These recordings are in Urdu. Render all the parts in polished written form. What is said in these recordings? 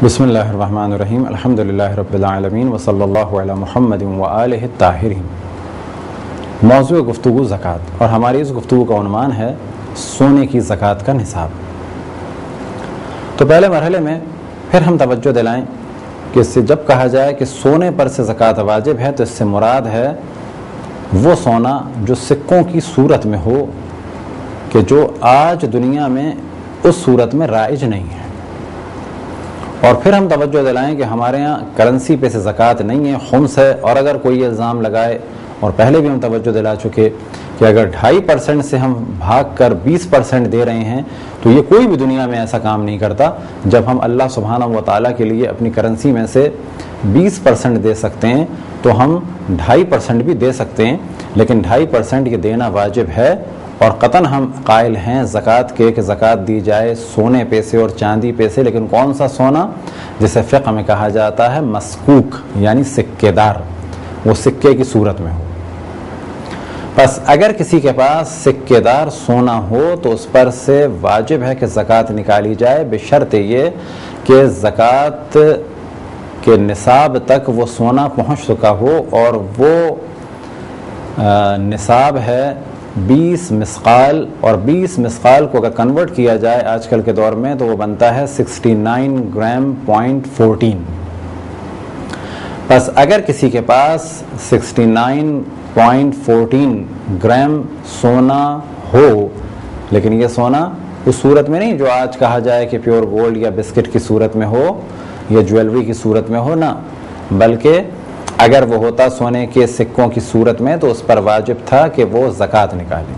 بسم اللہ الرحمن الرحیم الحمدللہ رب العالمین وصلی اللہ علی محمد وآلہ الطاہرین۔ موضوع گفتگو زکوٰۃ، اور ہماری اس گفتگو کا عنوان ہے سونے کی زکوٰۃ کا نصاب۔ تو پہلے مرحلے میں پھر ہم توجہ دلائیں کہ اس سے جب کہا جائے کہ سونے پر سے زکوٰۃ واجب ہے تو اس سے مراد ہے وہ سونا جو سکوں کی صورت میں ہو کہ جو آج دنیا میں اس صورت میں رائج نہیں ہے۔ اور پھر ہم توجہ دلائیں کہ ہمارے ہاں کرنسی پہ سے زکوٰۃ نہیں ہے، خمس ہے، اور اگر کوئی الزام لگائے، اور پہلے بھی ہم توجہ دلا چکے کہ اگر 2.5% سے ہم بھاگ کر 20% دے رہے ہیں تو یہ کوئی بھی دنیا میں ایسا کام نہیں کرتا۔ جب ہم اللہ سبحانہ و تعالیٰ کے لیے اپنی کرنسی میں سے 20% دے سکتے ہیں تو ہم 2.5% بھی دے سکتے ہیں، لیکن 2.5% یہ دینا واجب ہے، اور قطعاً ہم قائل ہیں زکوٰۃ کے کہ زکوٰۃ دی جائے سونے پہ سے اور چاندی پہ سے، لیکن کون سا سونا؟ جسے فقہ میں کہا جاتا ہے مسکوک، یعنی سکے دار، وہ سکے کی صورت میں ہو۔ بس اگر کسی کے پاس سکے دار سونا ہو تو اس پر سے واجب ہے کہ زکوٰۃ نکالی جائے، بشرط یہ کہ زکوٰۃ کے نصاب تک وہ سونا پہنچ چکا ہو، اور وہ نصاب ہے 20 مسقال، اور 20 مسقال کو اگر کنورٹ کیا جائے آج کل کے دور میں تو وہ بنتا ہے 69 گرام پوائنٹ 14۔ بس اگر کسی کے پاس 69.14 گرام سونا ہو، لیکن یہ سونا اس صورت میں نہیں جو آج کہا جائے کہ پیور گولڈ یا بسکٹ کی صورت میں ہو یا جویلری کی صورت میں ہو، نہ، بلکہ اگر وہ ہوتا سونے کے سکوں کی صورت میں تو اس پر واجب تھا کہ وہ زکوٰۃ نکالے۔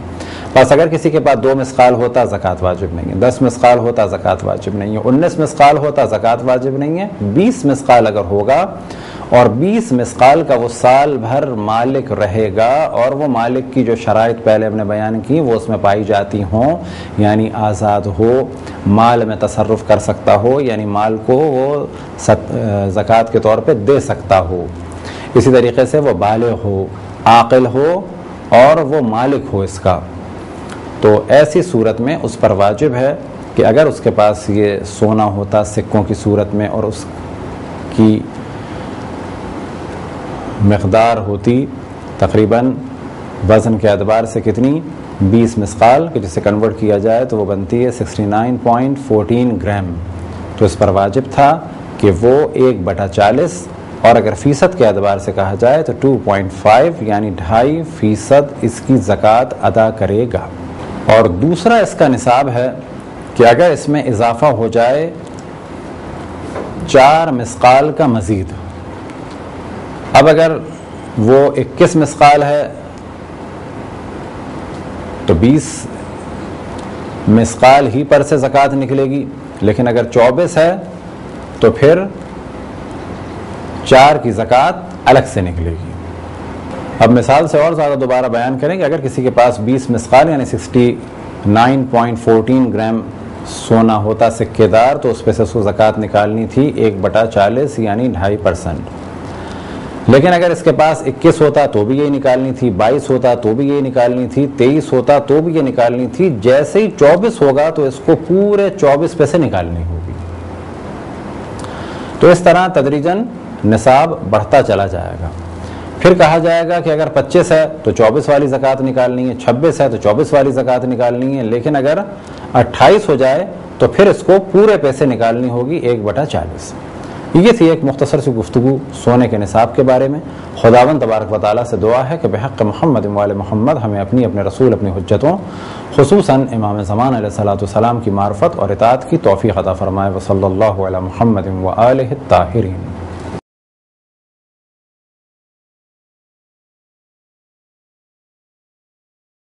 بس اگر کسی کے پاس 2 مسقال ہوتا زکوٰۃ واجب نہیں ہے، 10 مسقال ہوتا زکوٰۃ واجب نہیں ہے، 19 مسقال ہوتا زکوٰۃ واجب نہیں ہے، 20 مسقال اگر ہوگا اور 20 مسقال کا وہ سال بھر مالک رہے گا، اور وہ مالک کی جو شرائط پہلے ہم نے بیان کی وہ اس میں پائی جاتی ہوں، یعنی آزاد ہو، مال میں تصرف کر سکتا ہو، یعنی مال کو وہ زکوٰۃ کے طور پہ دے سکتا ہو، اسی طریقے سے وہ بالغ ہو، عاقل ہو، اور وہ مالک ہو اس کا، تو ایسی صورت میں اس پر واجب ہے کہ اگر اس کے پاس یہ سونا ہوتا سکوں کی صورت میں اور اس کی مقدار ہوتی تقریباً وزن کے اعتبار سے کتنی 20 مسقال، کہ جسے کنورٹ کیا جائے تو وہ بنتی ہے 69.14 گرام، تو اس پر واجب تھا کہ وہ 1/40، اور اگر فیصد کے اعتبار سے کہا جائے تو 2.5 یعنی 2.5% اس کی زکوٰۃ ادا کرے گا۔ اور دوسرا اس کا نصاب ہے کہ اگر اس میں اضافہ ہو جائے 4 مسقال کا مزید، اب اگر وہ 21 مسقال ہے تو 20 مسقال ہی پر سے زکوٰۃ نکلے گی، لیکن اگر 24 ہے تو پھر 4 کی زکوٰۃ الگ سے نکلے گی۔ اب مثال سے اور زیادہ دوبارہ بیان کریں کہ اگر کسی کے پاس 20 مسقال یعنی 69.14 گرام سونا ہوتا سکے دار تو اس پہ سے اس کو زکوٰۃ نکالنی تھی 1/40 یعنی 2.5%، لیکن اگر اس کے پاس 21 ہوتا تو بھی یہ نکالنی تھی، 22 ہوتا تو بھی یہ نکالنی تھی، 23 ہوتا تو بھی یہ نکالنی تھی، جیسے ہی 24 ہوگا تو اس کو پورے 24 پہ سے نکالنی ہوگی۔ تو اس طرح تدریجاً نصاب بڑھتا چلا جائے گا۔ پھر کہا جائے گا کہ اگر 25 ہے تو 24 والی زکوٰۃ نکالنی ہے، 26 ہے تو 24 والی زکوٰۃ نکالنی ہے، لیکن اگر 28 ہو جائے تو پھر اس کو پورے پیسے نکالنی ہوگی 1/40۔ یہ تھی ایک مختصر سی گفتگو سونے کے نصاب کے بارے میں۔ خداوند تبارک و تعالیٰ سے دعا ہے کہ بحق محمد وآل محمد ہمیں اپنے رسول اپنی حجتوں، خصوصاً امام زمان علیہ الصلوۃ والسلام کی معرفت اور اطاعت کی توفیق عطا فرمائے۔ وصلی اللہ علی محمد وآلہ الطاہرین۔